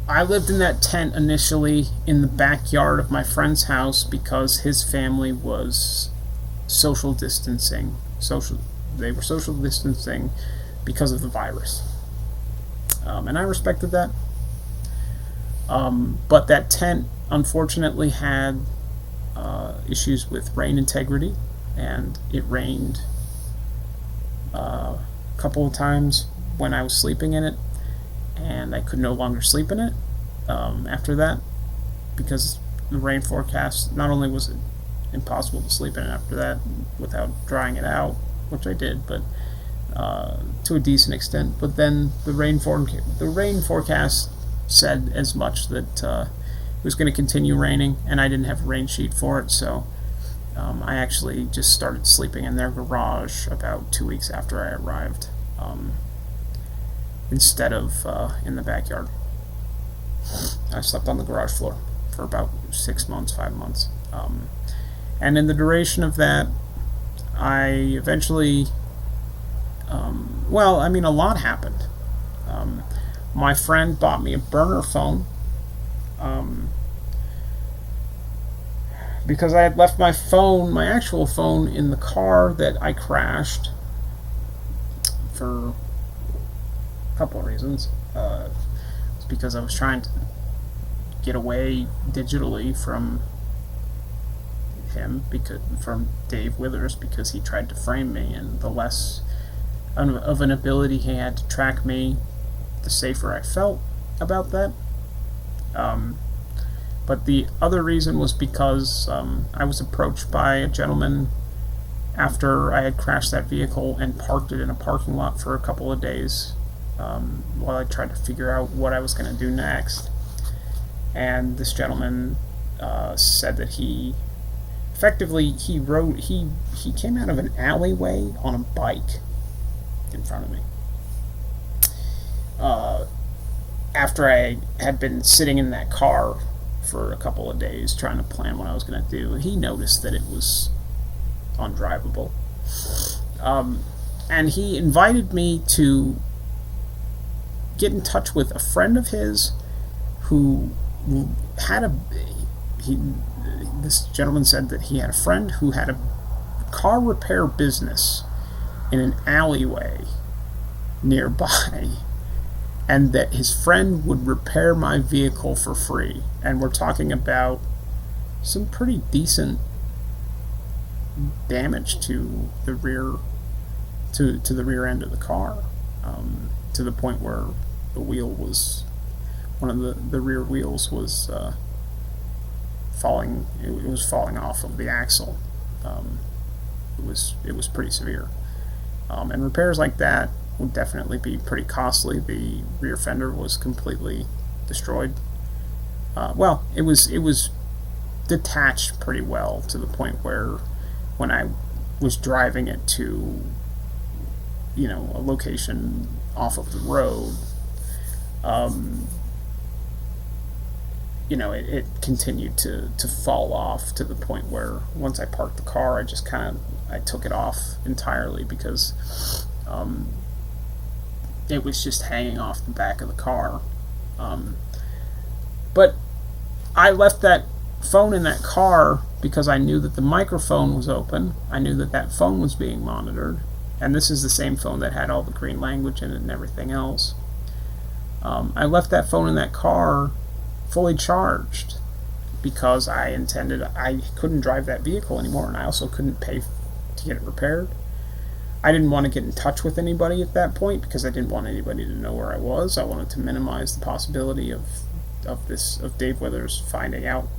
I lived in that tent initially in the backyard of my friend's house because his family was social distancing. They were social distancing because of the virus, and I respected that. But that tent unfortunately had issues with rain integrity, and it rained a couple of times when I was sleeping in it, and I could no longer sleep in it after that because the rain forecast. Not only was it impossible to sleep in it after that without drying it out, which I did, but to a decent extent. But then the rain forecast said as much that it was going to continue raining, and I didn't have a rain sheet for it, so I actually just started sleeping in their garage about 2 weeks after I arrived, instead of in the backyard. I slept on the garage floor for about 6 months, 5 months. And in the duration of that, I eventually, a lot happened. My friend bought me a burner phone because I had left my actual phone, in the car that I crashed for a couple of reasons. It's because I was trying to get away digitally from him, from Dave Withers, because he tried to frame me, and the less of an ability he had to track me, the safer I felt about that. But the other reason was because I was approached by a gentleman after I had crashed that vehicle and parked it in a parking lot for a couple of days while I tried to figure out what I was going to do next. And this gentleman said that he came out of an alleyway on a bike in front of me. After I had been sitting in that car for a couple of days trying to plan what I was going to do, he noticed that it was undrivable. And he invited me to get in touch with a friend of his who had this gentleman said that he had a friend who had a car repair business in an alleyway nearby, and that his friend would repair my vehicle for free. And we're talking about some pretty decent damage to the rear end of the car, to the point where the wheel was, one of the rear wheels was falling. It was falling off of the axle. It was pretty severe. And repairs like that would definitely be pretty costly. The rear fender was completely destroyed. It was detached pretty well, to the point where when I was driving it to, a location off of the road, it continued to fall off, to the point where once I parked the car, I took it off entirely, because it was just hanging off the back of the car. But I left that phone in that car because I knew that the microphone was open. I knew that that phone was being monitored, and this is the same phone that had all the green language in it and everything else. I left that phone in that car fully charged because I couldn't drive that vehicle anymore, and I also couldn't pay to get it repaired. I didn't want to get in touch with anybody at that point because I didn't want anybody to know where I was. I wanted to minimize the possibility of Dave Withers finding out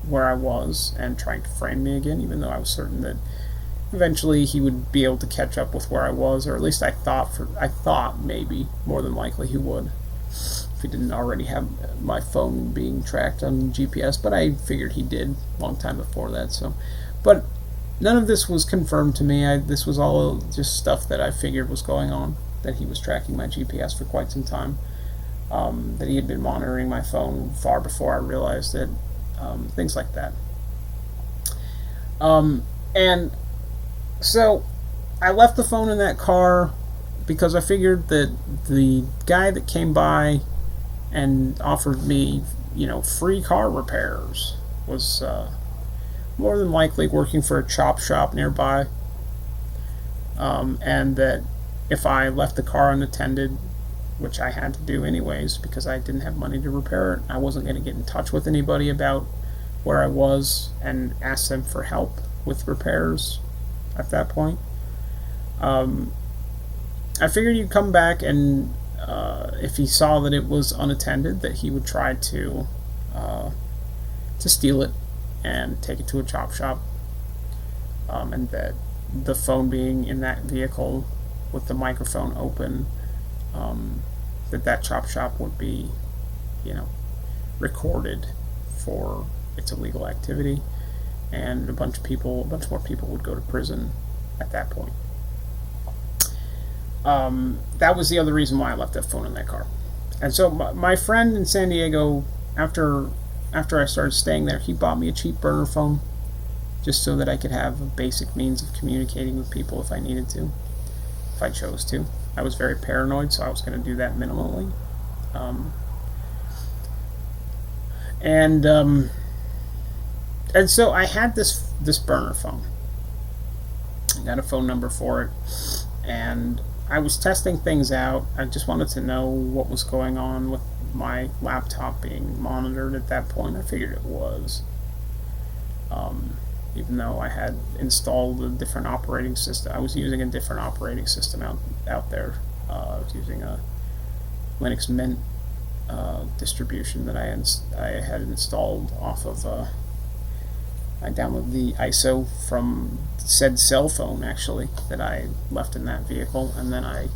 where I was and trying to frame me again, even though I was certain that eventually he would be able to catch up with where I was, or at least I thought maybe, more than likely he would, if he didn't already have my phone being tracked on GPS. But I figured he did a long time before that. But none of this was confirmed to me. This was all just stuff that I figured was going on, that he was tracking my GPS for quite some time, that he had been monitoring my phone far before I realized it, things like that. And so I left the phone in that car because I figured that the guy that came by and offered me, free car repairs. Was more than likely working for a chop shop nearby, and that if I left the car unattended, which I had to do anyways because I didn't have money to repair it, I wasn't going to get in touch with anybody about where I was and ask them for help with repairs at that point. I figured he'd come back and if he saw that it was unattended, that he would try to steal it and take it to a chop shop, and that the phone being in that vehicle with the microphone open, that chop shop would be, recorded for its illegal activity, and a bunch more people would go to prison at that point. That was the other reason why I left that phone in that car. And so my friend in San Diego, after I started staying there, he bought me a cheap burner phone just so that I could have a basic means of communicating with people if I needed to, if I chose to. I was very paranoid, so I was going to do that minimally. And so I had this burner phone. I got a phone number for it, and I was testing things out. I just wanted to know what was going on with my laptop being monitored at that point. I figured it was. Even though I had installed a different operating system. I was using a different operating system out there. I was using a Linux Mint distribution that I had installed off of... I downloaded the ISO from said cell phone, actually, that I left in that vehicle, and then I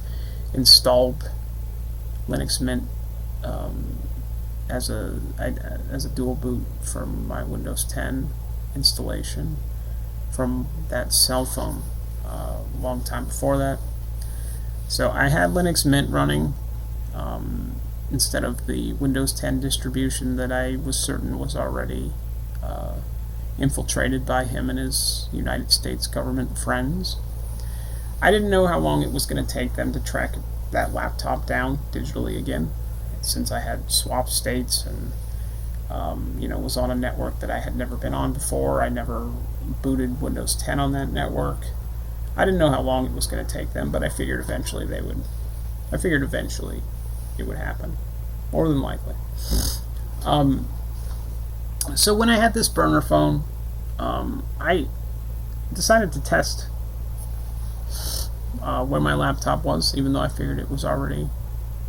installed Linux Mint as a dual boot from my Windows 10 installation from that cell phone a long time before that. So I had Linux Mint running instead of the Windows 10 distribution that I was certain was already infiltrated by him and his United States government friends. I didn't know how long it was going to take them to track that laptop down digitally again, since I had swapped states and was on a network that I had never been on before. I never booted Windows 10 on that network. I didn't know how long it was going to take them, but I figured eventually it would happen, more than likely. So when I had this burner phone, I decided to test where my laptop was, even though I figured it was already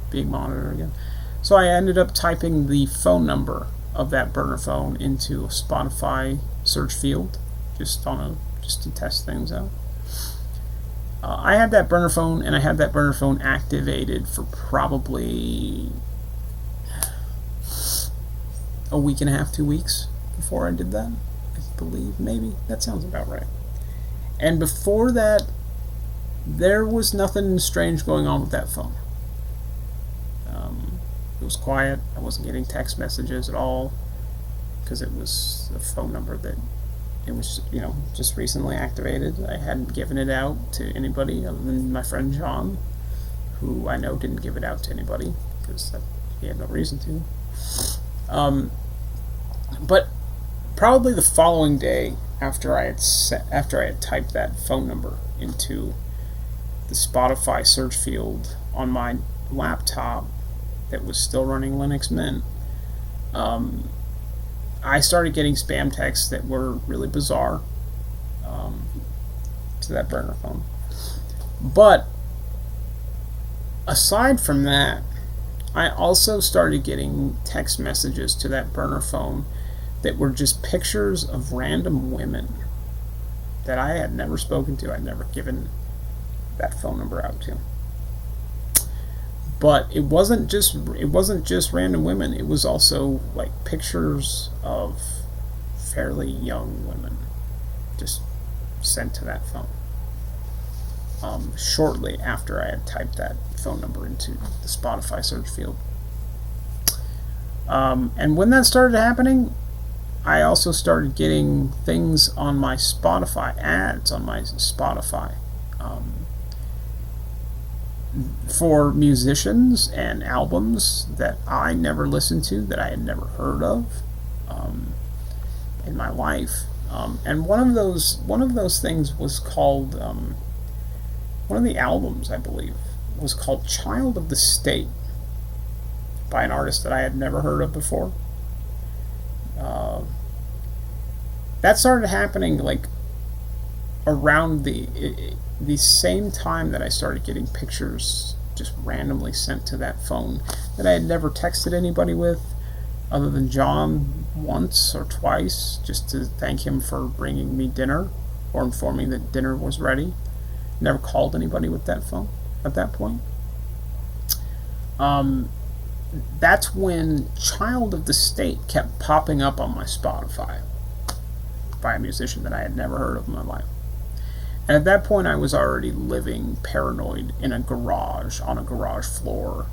being monitored again. So I ended up typing the phone number of that burner phone into a Spotify search field, just to test things out. I had that burner phone, and I had that burner phone activated for probably a week and a half, 2 weeks before I did that. I believe, maybe. That sounds about right. And before that, there was nothing strange going on with that phone. It was quiet. I wasn't getting text messages at all because it was a phone number that it was, just recently activated. I hadn't given it out to anybody other than my friend John, who I know didn't give it out to anybody because he had no reason to. But probably the following day after I had typed that phone number into the Spotify search field on my laptop that was still running Linux Mint, I started getting spam texts that were really bizarre to that burner phone. But aside from that, I also started getting text messages to that burner phone that were just pictures of random women that I had never spoken to. I'd never given that phone number out to. But it wasn't just random women. It was also like pictures of fairly young women just sent to that phone. Shortly after I had typed that phone number into the Spotify search field. And when that started happening, I also started getting things on my Spotify, ads on my Spotify. for musicians and albums that I never listened to, that I had never heard of in my life. And one of those things was called one of the albums, I believe, was called "Child of the State" by an artist that I had never heard of before. That started happening like around the same time that I started getting pictures just randomly sent to that phone that I had never texted anybody with, other than John once or twice, just to thank him for bringing me dinner or informing that dinner was ready. Never called anybody with that phone at that point. That's when "Child of the State" kept popping up on my Spotify by a musician that I had never heard of in my life. And at that point, I was already living paranoid in a garage, on a garage floor,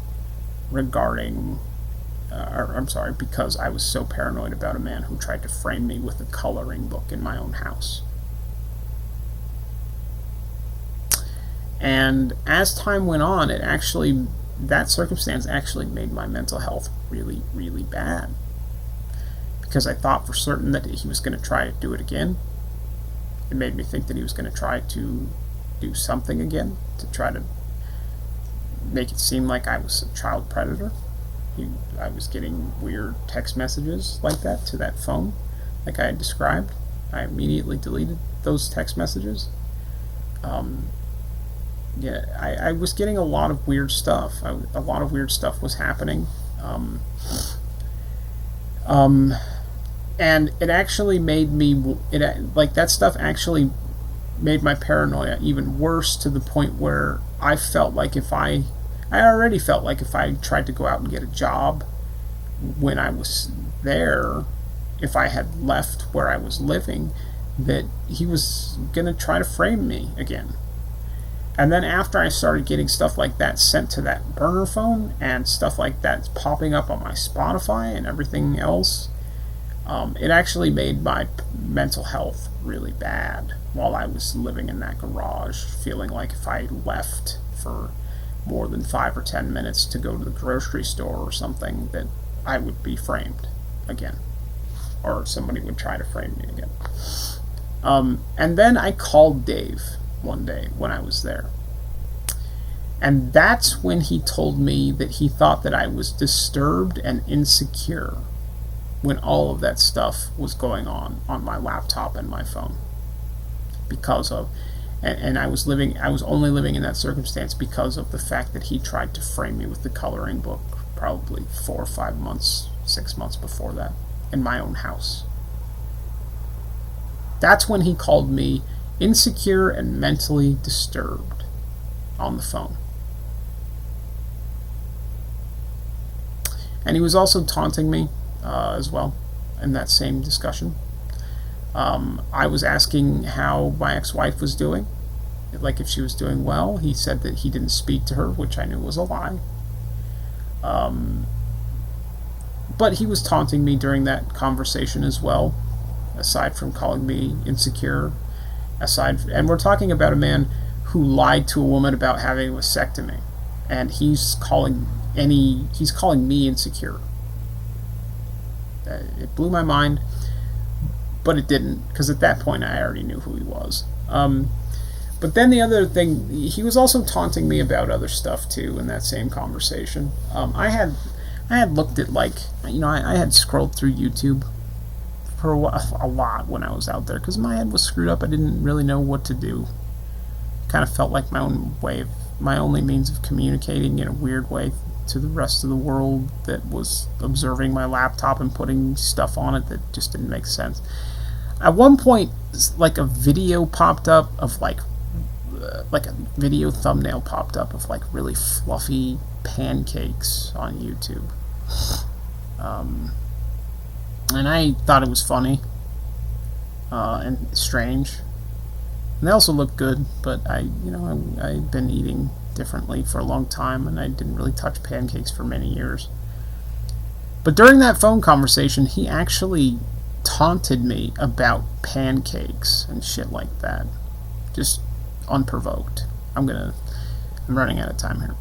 because I was so paranoid about a man who tried to frame me with a coloring book in my own house. And as time went on, that circumstance actually made my mental health really, really bad. Because I thought for certain that he was going to try to do it again. It made me think that he was going to try to do something again, to try to make it seem like I was a child predator. I was getting weird text messages like that to that phone, like I had described. I immediately deleted those text messages. I was getting a lot of weird stuff. A lot of weird stuff was happening. And it actually made me, that stuff actually made my paranoia even worse, to the point where I felt like I already felt like if I tried to go out and get a job when I was there, if I had left where I was living, that he was going to try to frame me again. And then after I started getting stuff like that sent to that burner phone, and stuff like that popping up on my Spotify and everything else, it actually made my mental health really bad while I was living in that garage, feeling like if I left for more than 5 or 10 minutes to go to the grocery store or something, that I would be framed again, or somebody would try to frame me again. And then I called Dave one day when I was there, and that's when he told me that he thought that I was disturbed and insecure when all of that stuff was going on my laptop and my phone, because of, and I was only living in that circumstance because of the fact that he tried to frame me with the coloring book probably 4 or 5 months, 6 months before that, in my own house. That's when he called me insecure and mentally disturbed on the phone. And he was also taunting me as well in that same discussion. I was asking how my ex-wife was doing, like if she was doing well. He said that he didn't speak to her, which I knew was a lie. But he was taunting me during that conversation as well, aside from calling me insecure. And we're talking about a man who lied to a woman about having a vasectomy, and he's calling me insecure. It blew my mind, but it didn't, because at that point I already knew who he was. But then the other thing, he was also taunting me about other stuff too in that same conversation. I had looked at, I had scrolled through YouTube for a lot when I was out there, because my head was screwed up. I didn't really know what to do. Kind of felt like my only means of communicating in a weird way to the rest of the world that was observing my laptop and putting stuff on it that just didn't make sense. At one point, like a video popped up of like a video thumbnail popped up of like really fluffy pancakes on YouTube. And I thought it was funny and strange. And they also looked good, but I'd been eating differently for a long time, and I didn't really touch pancakes for many years. But during that phone conversation, he actually taunted me about pancakes and shit like that, just unprovoked. I'm I'm running out of time here.